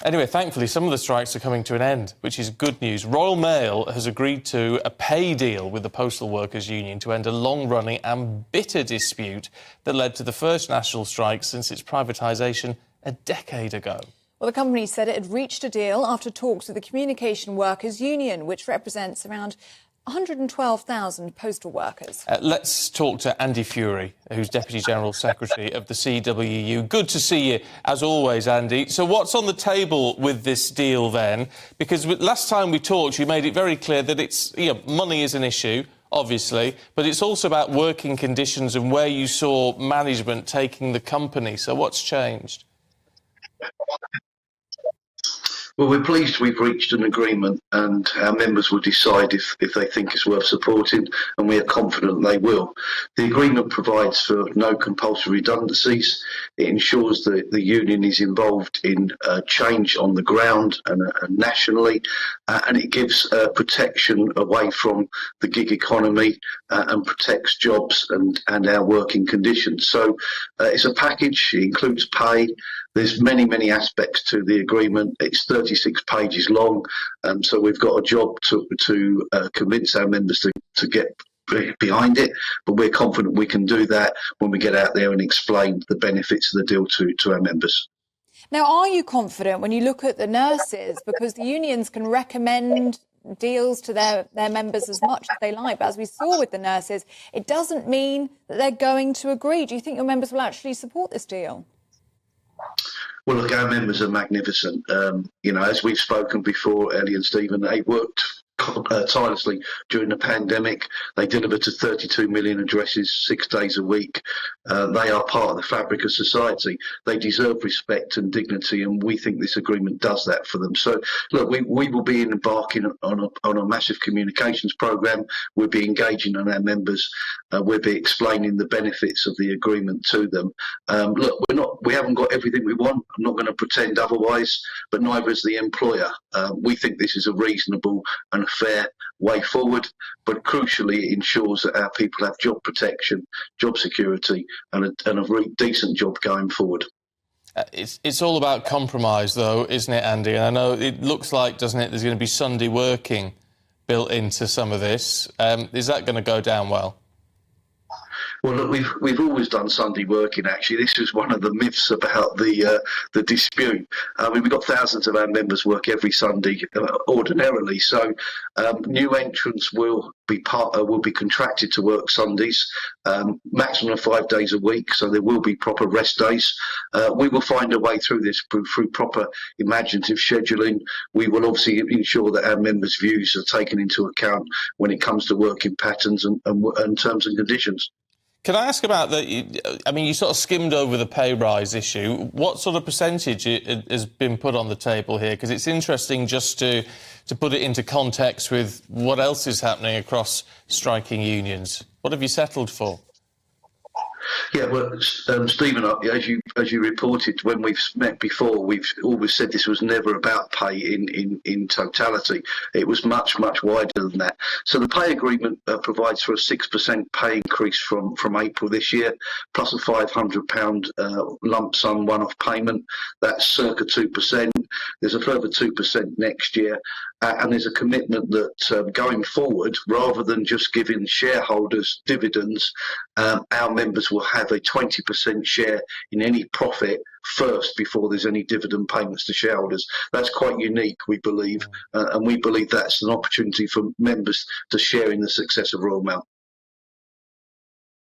Anyway, thankfully, some of the strikes are coming to an end, which is good news. Royal Mail has agreed to a pay deal with the Postal Workers Union to end a long-running and bitter dispute that led to the first national strike since its privatisation a decade ago. Well, the company said it had reached a deal after talks with the Communication Workers Union, which represents around 112,000 postal workers. Let's talk to Andy Furey, who's Deputy General Secretary of the CWU. Good to see you, as always, Andy. So what's on the table with this deal, then? Because last time we talked, you made it very clear that money is an issue, obviously, but it's also about working conditions and where you saw management taking the company. So what's changed? Well, we're pleased we've reached an agreement, and our members will decide if they think it's worth supporting, and we are confident they will. The agreement provides for no compulsory redundancies. It ensures that the union is involved in change on the ground and nationally, and it gives protection away from the gig economy and protects jobs and our working conditions. So it's a package. It includes pay. There's many aspects to the agreement. It's 36 pages long, so we've got a job to convince our members to get behind it, but we're confident we can do that when we get out there and explain the benefits of the deal to our members. Now, are you confident when you look at the nurses, because the unions can recommend deals to their members as much as they like, but as we saw with the nurses, it doesn't mean that they're going to agree. Do you think your members will actually support this deal? Well, look, our members are magnificent. As we've spoken before, Ellie and Stephen, they worked tirelessly during the pandemic. They deliver to 32 million addresses 6 days a week. They are part of the fabric of society. They deserve respect and dignity, and we think this agreement does that for them. So, look, we will be embarking on a massive communications programme. We'll be engaging on our members. We'll be explaining the benefits of the agreement to them. Look, we haven't got everything we want. I'm not going to pretend otherwise, but neither is the employer. We think this is a reasonable and a fair way forward, but crucially it ensures that our people have job protection, job security, and a really decent job going forward. It's all about compromise, though, isn't it, Andy? And I know it looks like, doesn't it, there's going to be Sunday working built into some of this. Is that going to go down well? Well, look, we've always done Sunday working. Actually, this was one of the myths about the dispute. I mean, we've got thousands of our members work every Sunday ordinarily. So new entrants will be contracted to work Sundays, maximum of 5 days a week. So there will be proper rest days. We will find a way through this through proper imaginative scheduling. We will obviously ensure that our members' views are taken into account when it comes to working patterns and terms and conditions. Can I ask about that? I mean, you sort of skimmed over the pay rise issue. What sort of percentage has been put on the table here? Because it's interesting just to put it into context with what else is happening across striking unions. What have you settled for? Yeah, well, Stephen, as you reported when we've met before, we've always said this was never about pay in totality. It was much wider than that. So the pay agreement provides for a 6% pay increase from April this year, plus a £500 lump sum one-off payment. That's circa 2%. There's a further 2% next year, and there's a commitment that going forward, rather than just giving shareholders dividends, our members will have a 20% share in any profit first before there's any dividend payments to shareholders. That's quite unique, we believe, and we believe that's an opportunity for members to share in the success of Royal Mail.